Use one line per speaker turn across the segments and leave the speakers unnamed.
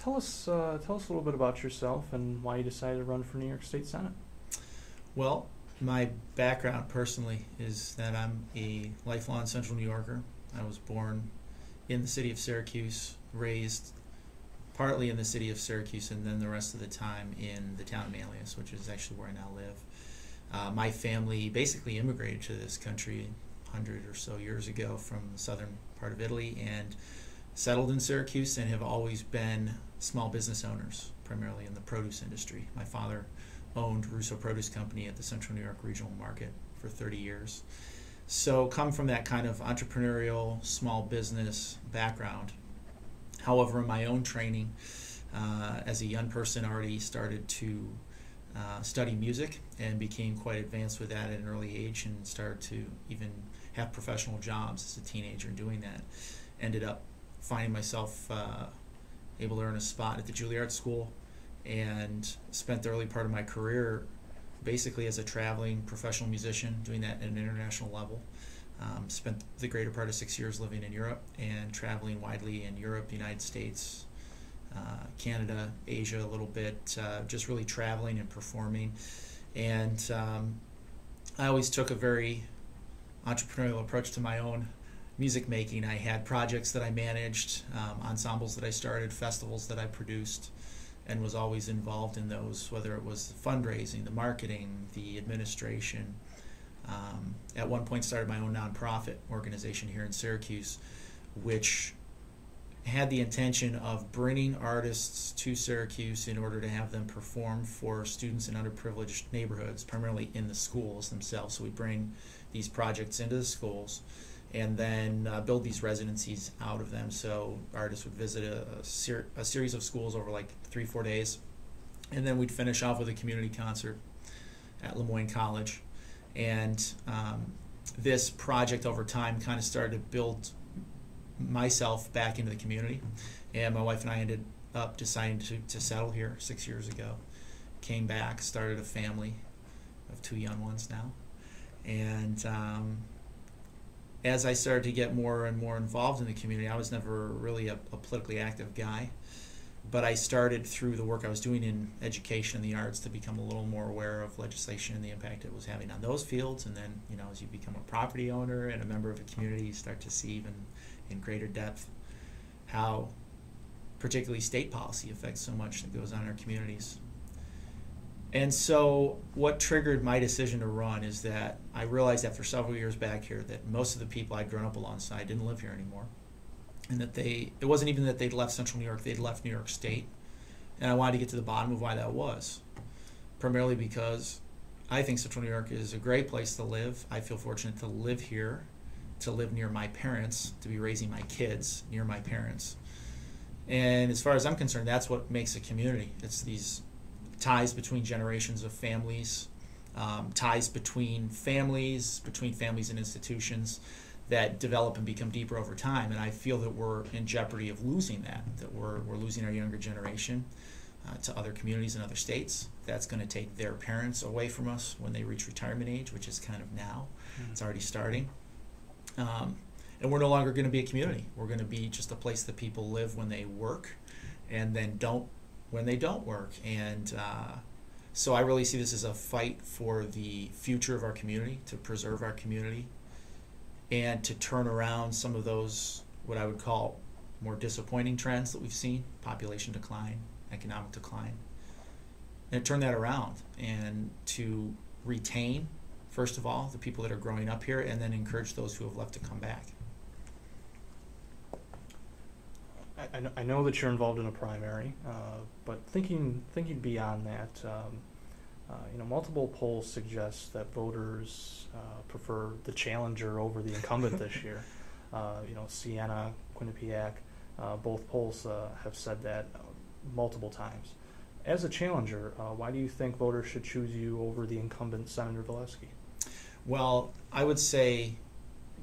tell us a little bit about yourself and why you decided to run for New York State Senate.
Well, my background personally is that I'm a lifelong Central New Yorker. I was born in the city of Syracuse, raised partly in the city of Syracuse, and then the rest of the time in the town of Manlius, which is actually where I now live. My family basically immigrated to this country 100 or so years ago from the southern part of Italy and settled in Syracuse and have always been small business owners, primarily in the produce industry. My father owned Russo Produce Company at the Central New York Regional Market for 30 years. So come from that kind of entrepreneurial, small business background. However, in my own training, as a young person, already started to study music and became quite advanced with that at an early age and started to even have professional jobs as a teenager doing that. Ended up finding myself able to earn a spot at the Juilliard School and spent the early part of my career basically as a traveling professional musician, doing that at an international level. Spent the greater part of 6 years living in Europe and traveling widely in Europe, the United States, Canada, Asia a little bit, just really traveling and performing. And I always took a very entrepreneurial approach to my own music making. I had projects that I managed, ensembles that I started, festivals that I produced, and was always involved in those, whether it was the fundraising, the marketing, the administration. At one point started my own nonprofit organization here in Syracuse, which had the intention of bringing artists to Syracuse in order to have them perform for students in underprivileged neighborhoods, primarily in the schools themselves. So we bring these projects into the schools and then build these residencies out of them. So artists would visit a series of schools over like 3-4 days, and then we'd finish off with a community concert at Lemoyne College. And this project over time kind of started to build myself back into the community, and my wife and I ended up deciding to settle here 6 years ago. Came back, started a family of 2 young ones now, and as I started to get more and more involved in the community, I was never really a politically active guy, but I started through the work I was doing in education and the arts to become a little more aware of legislation and the impact it was having on those fields. And then, you know, as you become a property owner and a member of a community, you start to see even in greater depth how particularly state policy affects so much that goes on in our communities. And so what triggered my decision to run is that I realized after several years back here that most of the people I'd grown up alongside didn't live here anymore. And that it wasn't even that they'd left Central New York, they'd left New York State. And I wanted to get to the bottom of why that was. Primarily because I think Central New York is a great place to live. I feel fortunate to live here, to live near my parents, to be raising my kids near my parents. And as far as I'm concerned, that's what makes a community. It's these ties between generations of families, ties between families and institutions that develop and become deeper over time. And I feel that we're in jeopardy of losing that we're losing our younger generation to other communities and other states. That's going to take their parents away from us when they reach retirement age, which is kind of now. It's already starting. And we're no longer going to be a community. We're going to be just a place that people live when they work and then don't when they don't work. And so I really see this as a fight for the future of our community, to preserve our community, and to turn around some of those, what I would call more disappointing trends that we've seen, population decline, economic decline, and turn that around and to retain, first of all, the people that are growing up here, and then encourage those who have left to come back.
I know that you're involved in a primary, but thinking beyond that, multiple polls suggest that voters prefer the challenger over the incumbent this year. Siena, Quinnipiac, both polls have said that multiple times. As a challenger, why do you think voters should choose you over the incumbent, Senator Valesky?
Well, I would say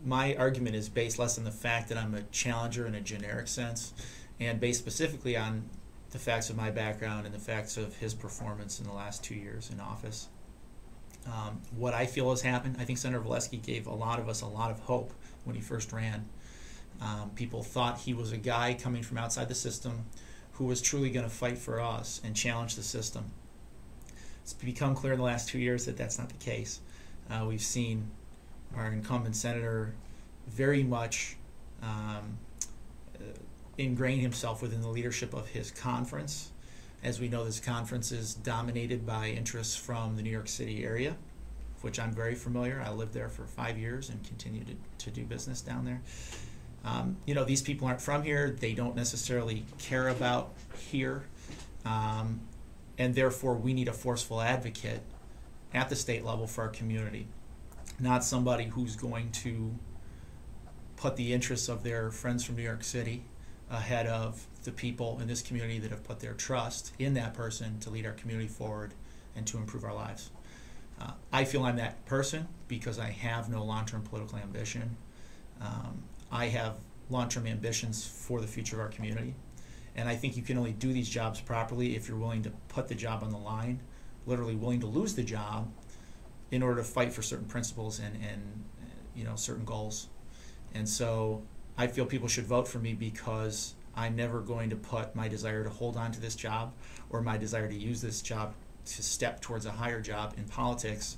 my argument is based less on the fact that I'm a challenger in a generic sense, and based specifically on the facts of my background and the facts of his performance in the last 2 years in office. What I feel has happened, I think Senator Valesky gave a lot of us a lot of hope when he first ran. People thought he was a guy coming from outside the system who was truly going to fight for us and challenge the system. It's become clear in the last 2 years that that's not the case. We've seen our incumbent senator very much ingrain himself within the leadership of his conference. As we know, this conference is dominated by interests from the New York City area, which I'm very familiar. I lived there for 5 years and continue to do business down there. You know, these people aren't from here. They don't necessarily care about here. And therefore, we need a forceful advocate at the state level for our community, not somebody who's going to put the interests of their friends from New York City ahead of the people in this community that have put their trust in that person to lead our community forward and to improve our lives. I feel I'm that person because I have no long-term political ambition. I have long-term ambitions for the future of our community. And I think you can only do these jobs properly if you're willing to put the job on the line, literally willing to lose the job in order to fight for certain principles and you know, certain goals. And so I feel people should vote for me because I'm never going to put my desire to hold on to this job or my desire to use this job to step towards a higher job in politics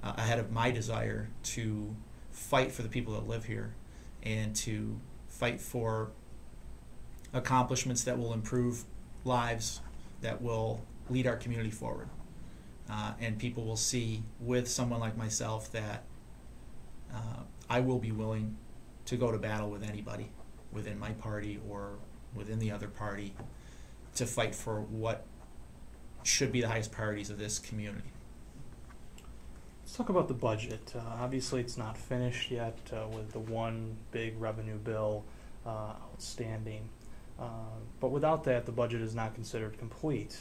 ahead of my desire to fight for the people that live here and to fight for accomplishments that will improve lives, that will lead our community forward. And people will see with someone like myself that I will be willing to go to battle with anybody within my party or within the other party to fight for what should be the highest priorities of this community.
Let's talk about the budget. Obviously, it's not finished yet with the one big revenue bill outstanding. But without that, the budget is not considered complete.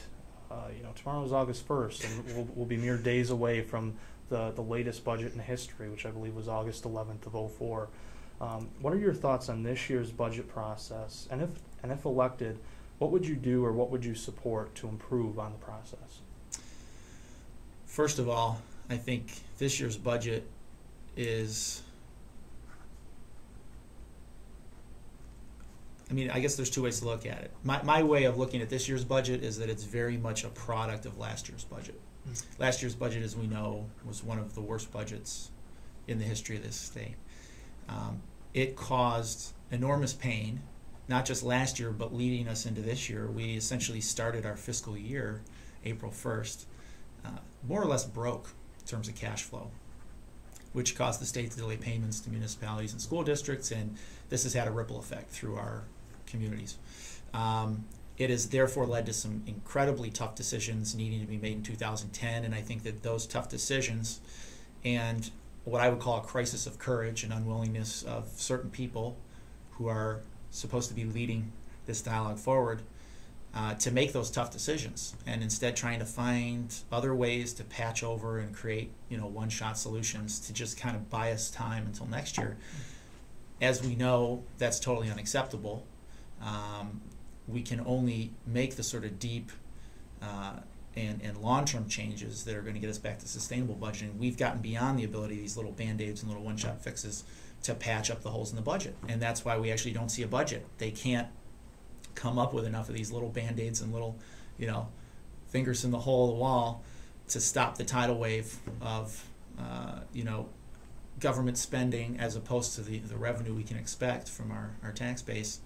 You know, tomorrow is August 1st, and we'll be mere days away from the latest budget in history, which I believe was August 11th of '04. What are your thoughts on this year's budget process? And if elected, what would you do or what would you support to improve on the process?
First of all, I think this year's budget is, I mean, I guess there's two ways to look at it. My way of looking at this year's budget is that it's very much a product of last year's budget. Mm-hmm. Last year's budget, as we know, was one of the worst budgets in the history of this state. It caused enormous pain, not just last year, but leading us into this year. We essentially started our fiscal year, April 1st, more or less broke in terms of cash flow, which caused the state to delay payments to municipalities and school districts, and this has had a ripple effect through our communities. It has therefore led to some incredibly tough decisions needing to be made in 2010, and I think that those tough decisions and what I would call a crisis of courage and unwillingness of certain people who are supposed to be leading this dialogue forward to make those tough decisions, and instead trying to find other ways to patch over and create, you know, one-shot solutions to just kind of buy us time until next year. As we know, that's totally unacceptable. We can only make the sort of deep and long-term changes that are going to get us back to sustainable budgeting. We've gotten beyond the ability of these little band-aids and little one-shot fixes to patch up the holes in the budget, and that's why we actually don't see a budget. They can't come up with enough of these little band-aids and little, you know, fingers in the hole of the wall to stop the tidal wave of, you know, government spending as opposed to the revenue we can expect from our tax base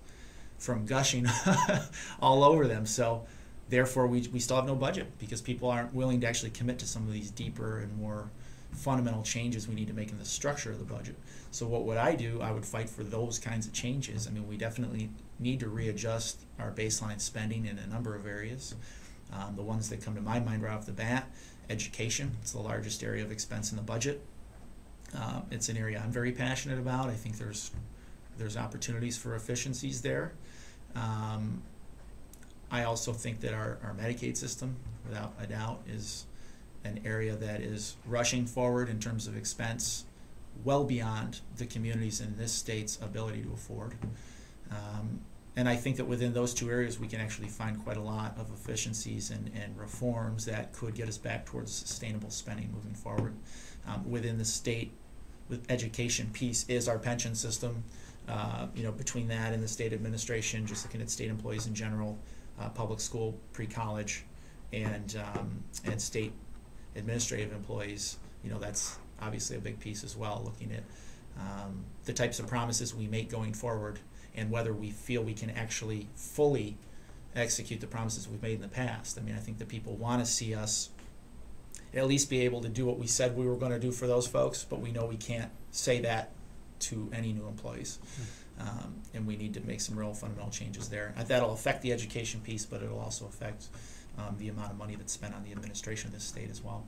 from gushing all over them. So therefore, we still have no budget because people aren't willing to actually commit to some of these deeper and more fundamental changes we need to make in the structure of the budget. So what would I do? I would fight for those kinds of changes. I mean, we definitely need to readjust our baseline spending in a number of areas. The ones that come to my mind right off the bat, education. It's the largest area of expense in the budget. It's an area I'm very passionate about. I think there's opportunities for efficiencies there. I also think that our Medicaid system, without a doubt, is an area that is rushing forward in terms of expense well beyond the communities in this state's ability to afford. And I think that within those two areas we can actually find quite a lot of efficiencies and reforms that could get us back towards sustainable spending moving forward. Within the state, with education piece is our pension system. You know, between that and the state administration, just looking at state employees in general, public school, pre-college, and state administrative employees. That's obviously a big piece as well, looking at the types of promises we make going forward and whether we feel we can actually fully execute the promises we've made in the past. I mean, I think that people want to see us at least be able to do what we said we were going to do for those folks, but we know we can't say that to any new employees. And we need to make some real fundamental changes there. That'll affect the education piece, but it'll also affect the amount of money that's spent on the administration of this state as well.